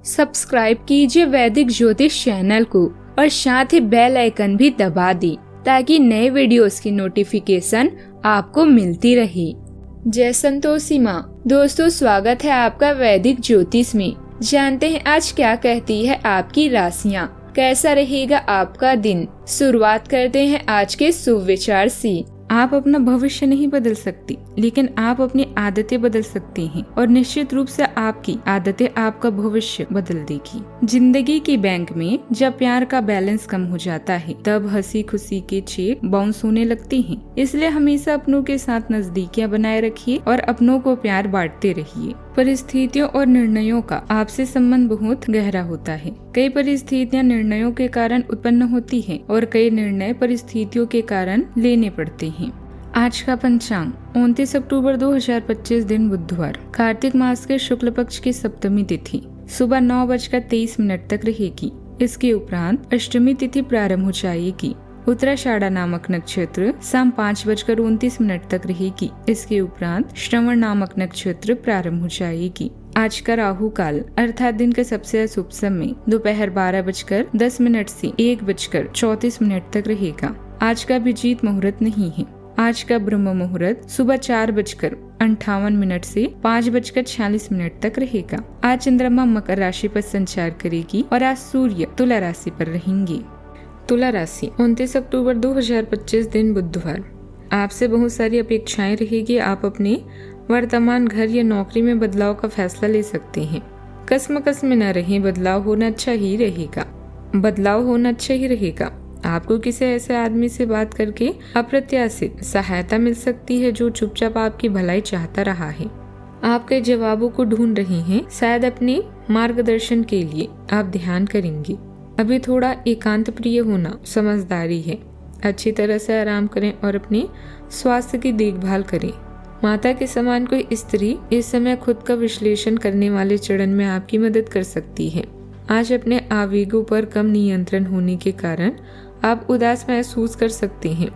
Subscribe कीजिए वैदिक ज्योतिष चैनल को और साथ ही बेल आइकन भी दबा दी ताकि नए वीडियोस की नोटिफिकेशन आपको मिलती रहे। जय संतोषी माँ। दोस्तों, स्वागत है आपका वैदिक ज्योतिष में। जानते हैं आज क्या कहती है आपकी राशियाँ, कैसा रहेगा आपका दिन। शुरुआत करते हैं आज के शुभ विचार से। आप अपना भविष्य नहीं बदल सकती, लेकिन आप अपनी आदतें बदल सकती हैं और निश्चित रूप से आपकी आदतें आपका भविष्य बदल देगी। जिंदगी की बैंक में जब प्यार का बैलेंस कम हो जाता है तब हंसी खुशी के चेक बाउंस होने लगती हैं। इसलिए हमेशा अपनों के साथ नजदीकियां बनाए रखिए और अपनों को प्यार बांटते रहिए। परिस्थितियों और निर्णयों का आपसे संबंध बहुत गहरा होता है। कई परिस्थितियां निर्णयों के कारण उत्पन्न होती हैं और कई निर्णय परिस्थितियों के कारण लेने पड़ते हैं। आज का पंचांग 29 अक्टूबर 2025 दिन बुधवार, कार्तिक मास के शुक्ल पक्ष की सप्तमी तिथि सुबह 9:23 तक रहेगी। इसके उपरांत अष्टमी तिथि प्रारंभ हो जाएगी। उत्तराषाढ़ा नामक नक्षत्र शाम 5:29 तक रहेगी। इसके उपरांत श्रवण नामक नक्षत्र प्रारंभ हो जाएगी। आज का राहु काल अर्थात दिन के सबसे अशुभ समय दोपहर 12:10 से 1:34 तक रहेगा। आज का अभिजीत मुहूर्त नहीं है। आज का ब्रह्म मुहूर्त सुबह 4:58 से 5:46 तक रहेगा। आज चंद्रमा मकर राशि पर संचार करेगी और आज सूर्य तुला राशि पर रहेंगे। तुला राशि 29 अक्टूबर 2025 दिन बुधवार, आपसे बहुत सारी अपेक्षाएं रहेगी। आप अपने वर्तमान घर या नौकरी में बदलाव का फैसला ले सकते हैं। कसमकस में न रहें, बदलाव होना अच्छा ही रहेगा। आपको किसी ऐसे आदमी से बात करके अप्रत्याशित सहायता मिल सकती है जो चुपचाप आपकी भलाई चाहता रहा है। आप कई जवाबों को ढूंढ रहे हैं, शायद अपने मार्गदर्शन के लिए आप ध्यान करेंगे। अभी थोड़ा एकांत प्रिय होना समझदारी है। अच्छी तरह से आराम करें और अपने स्वास्थ्य की देखभाल करें। माता के समान कोई स्त्री इस समय खुद का विश्लेषण करने वाले चरण में आपकी मदद कर सकती है। आज अपने आवेगों पर कम नियंत्रण होने के कारण आप उदास महसूस कर सकते हैं।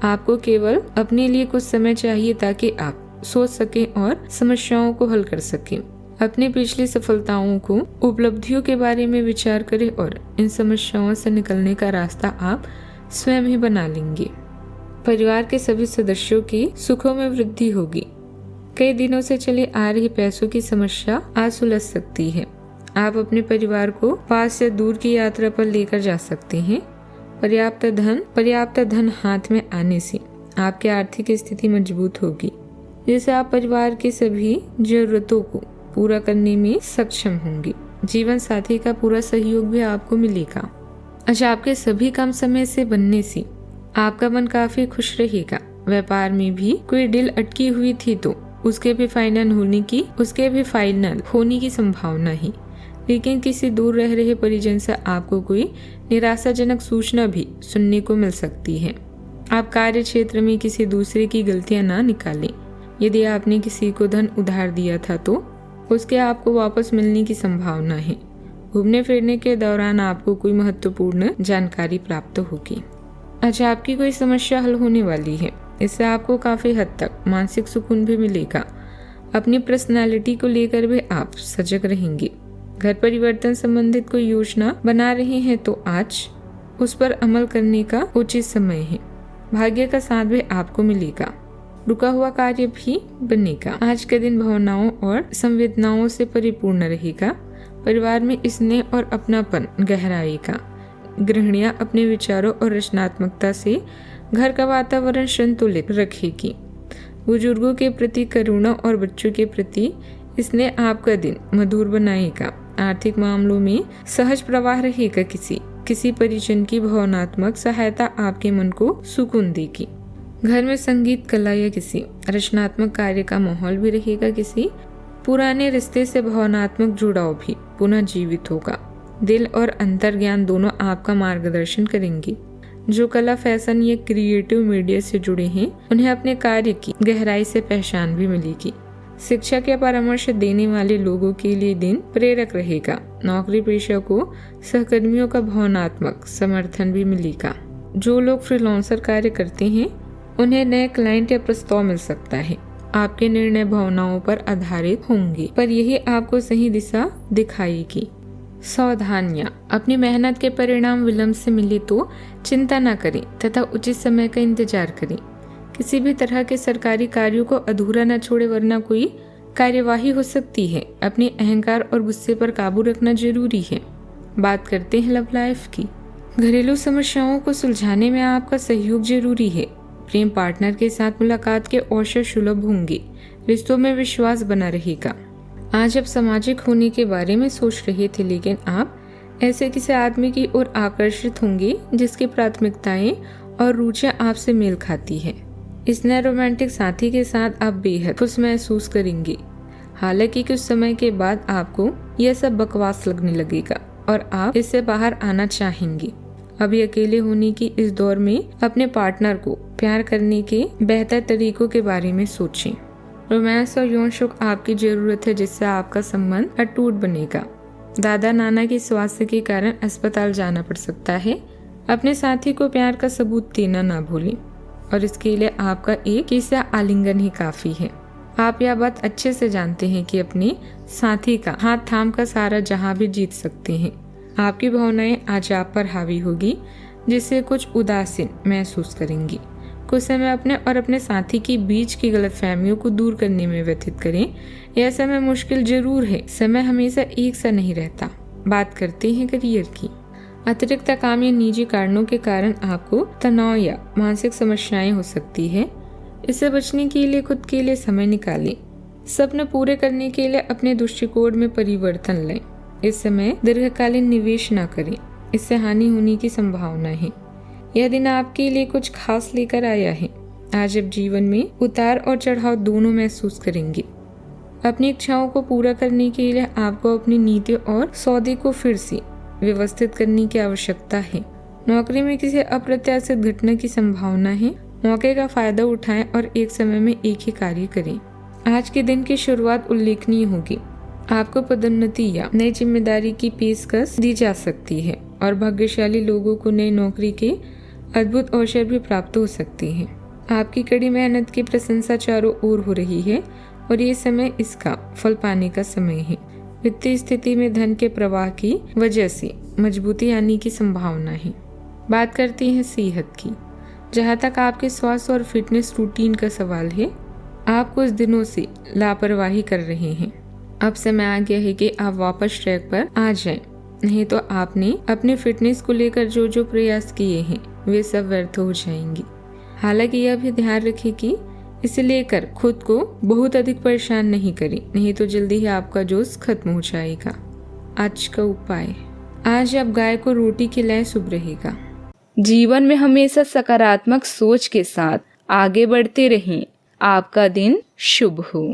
आपको केवल अपने लिए कुछ समय चाहिए ताकि आप सोच सकें और समस्याओं को हल कर सकें। अपनी पिछली सफलताओं को उपलब्धियों के बारे में विचार करें और इन समस्याओं से निकलने का रास्ता आप स्वयं ही बना लेंगे। परिवार के सभी सदस्यों की सुखों में वृद्धि होगी। कई दिनों से चली आ रही पैसों की समस्या आज सुलझ सकती है। आप अपने परिवार को पास से दूर की यात्रा पर लेकर जा सकते हैं। पर्याप्त धन हाथ में आने से आपकी आर्थिक स्थिति मजबूत होगी, जिससे आप परिवार की सभी जरूरतों को पूरा करने में सक्षम होंगे। जीवन साथी का पूरा सहयोग भी आपको मिलेगा। आज आपके सभी काम समय से बनने से आपका मन काफी खुश रहेगा। व्यापार में भी कोई डील अटकी हुई थी तो उसके भी फाइनल होने की संभावना है। लेकिन किसी दूर रह रहे परिजन से आपको कोई निराशाजनक सूचना भी सुनने को मिल सकती है। आप कार्य क्षेत्र में किसी दूसरे की गलतियां ना निकालें। यदि आपने किसी को धन उधार दिया था तो उसके आपको वापस मिलने की संभावना है। घूमने फिरने के दौरान आपको कोई महत्वपूर्ण जानकारी प्राप्त होगी। आज आपकी कोई समस्या हल होने वाली है। इससे आपको काफी हद तक मानसिक सुकून भी मिलेगा। अपनी पर्सनालिटी को लेकर भी आप सजग रहेंगे। घर परिवर्तन संबंधित कोई योजना बना रहे हैं तो आज उस पर अमल करने का उचित समय है। भाग्य का साथ भी आपको मिलेगा। रुका हुआ कार्य भी बनेगा। आज के दिन भावनाओं और संवेदनाओं से परिपूर्ण रहेगा। परिवार में स्नेह और अपनापन गहराएगा। गृहिणियां अपने विचारों और रचनात्मकता से घर का वातावरण संतुलित रखेगी। बुजुर्गों के प्रति करुणा और बच्चों के प्रति स्नेह आपका दिन मधुर बनाएगा। आर्थिक मामलों में सहज प्रवाह रहेगा। किसी परिजन की भावनात्मक सहायता आपके मन को सुकून देगी। घर में संगीत, कला या किसी रचनात्मक कार्य का माहौल भी रहेगा। किसी पुराने रिश्ते से भावनात्मक जुड़ाव भी पुनः जीवित होगा। दिल और अंतर्ज्ञान दोनों आपका मार्गदर्शन करेंगे। जो कला, फैशन या क्रिएटिव मीडिया से जुड़े हैं उन्हें अपने कार्य की गहराई से पहचान भी मिलेगी। शिक्षक या परामर्श देने वाले लोगों के लिए दिन प्रेरक रहेगा। नौकरी पेशा को सहकर्मियों का भावनात्मक समर्थन भी मिलेगा। जो लोग फ्रीलांसर कार्य करते हैं उन्हें नए क्लाइंट या प्रस्ताव मिल सकता है। आपके निर्णय भावनाओं पर आधारित होंगे, पर यही आपको सही दिशा दिखाएगी। सावधानियां, अपनी मेहनत के परिणाम विलंब से मिले तो चिंता न करें तथा उचित समय का इंतजार करें। किसी भी तरह के सरकारी कार्यों को अधूरा न छोड़े वरना कोई कार्यवाही हो सकती है। अपने अहंकार और गुस्से पर काबू रखना जरूरी है। बात करते हैं लव लाइफ की। घरेलू समस्याओं को सुलझाने में आपका सहयोग जरूरी है। प्रेम पार्टनर के साथ मुलाकात के अवसर सुलभ होंगे। रिश्तों में विश्वास बना रहेगा। आज आप सामाजिक होने के बारे में सोच रहे थे, लेकिन आप ऐसे किसी आदमी की ओर आकर्षित होंगे जिसकी प्राथमिकताएं और रुचियां आपसे मेल खाती है। इस नए रोमांटिक साथी के साथ आप बेहद खुश महसूस करेंगे। हालांकि कुछ समय के बाद आपको यह सब बकवास लगने लगेगा और आप इससे बाहर आना चाहेंगे। अभी अकेले होने की इस दौर में अपने पार्टनर को प्यार करने के बेहतर तरीकों के बारे में सोचें। रोमांस और यौन सुख आपकी जरूरत है, जिससे आपका संबंध अटूट बनेगा। दादा नाना के स्वास्थ्य के कारण अस्पताल जाना पड़ सकता है। अपने साथी को प्यार का सबूत देना ना भूलें और इसके लिए आपका एक किस्सा आलिंगन ही काफी है। आप यह बात अच्छे से जानते हैं कि अपने साथी का हाथ थाम कर सारा जहां भी जीत सकते हैं। आपकी भावनाएं आज आप पर हावी होगी, जिससे कुछ उदासीन महसूस करेंगी। कुछ समय अपने और अपने साथी के बीच की गलतफहमियों को दूर करने में व्यतीत करें। यह समय मुश्किल जरूर है, समय हमेशा एक सा नहीं रहता। बात करते हैं करियर की। अतिरिक्त काम या निजी कारणों के कारण आपको तनाव या मानसिक समस्याएं हो सकती है। इससे बचने के लिए खुद के लिए समय निकालें। सपने पूरे करने के लिए अपने दृष्टिकोण में परिवर्तन लाएं। इस समय दीर्घकालीन निवेश न करें, इससे हानि होने की संभावना है। यह दिन आपके लिए कुछ खास लेकर आया है। आज आप जीवन में उतार और चढ़ाव दोनों महसूस करेंगे। अपनी इच्छाओं को पूरा करने के लिए आपको अपनी नीति और सौदे को फिर से व्यवस्थित करने की आवश्यकता है। नौकरी में किसी अप्रत्याशित घटना की संभावना है। मौके का फायदा उठाएं और एक समय में एक ही कार्य करें। आज के दिन की शुरुआत उल्लेखनीय होगी। आपको पदोन्नति या नई जिम्मेदारी की पेशकश दी जा सकती है और भाग्यशाली लोगों को नई नौकरी के अद्भुत अवसर भी प्राप्त हो सकते हैं। आपकी कड़ी मेहनत की प्रशंसा चारों ओर हो रही है और ये समय इसका फल पाने का समय है। वित्तीय स्थिति में धन के प्रवाह की वजह से मजबूती आने की संभावना है। बात करते हैं सेहत की। जहाँ तक आपके स्वास्थ्य और फिटनेस रूटीन का सवाल है, आप कुछ दिनों से लापरवाही कर रहे हैं। अब समय आ गया है कि आप वापस ट्रैक पर आ जाएं, नहीं तो आपने अपने फिटनेस को लेकर जो जो प्रयास किए हैं वे सब व्यर्थ हो जाएंगे। हालांकि यह भी ध्यान रखें कि इसे लेकर खुद को बहुत अधिक परेशान नहीं करें, नहीं तो जल्दी ही आपका जोश खत्म हो जाएगा। आज का उपाय, आज आप गाय को रोटी खिलाएं, शुभ रहेगा। जीवन में हमेशा सकारात्मक सोच के साथ आगे बढ़ते रहें। आपका दिन शुभ हो।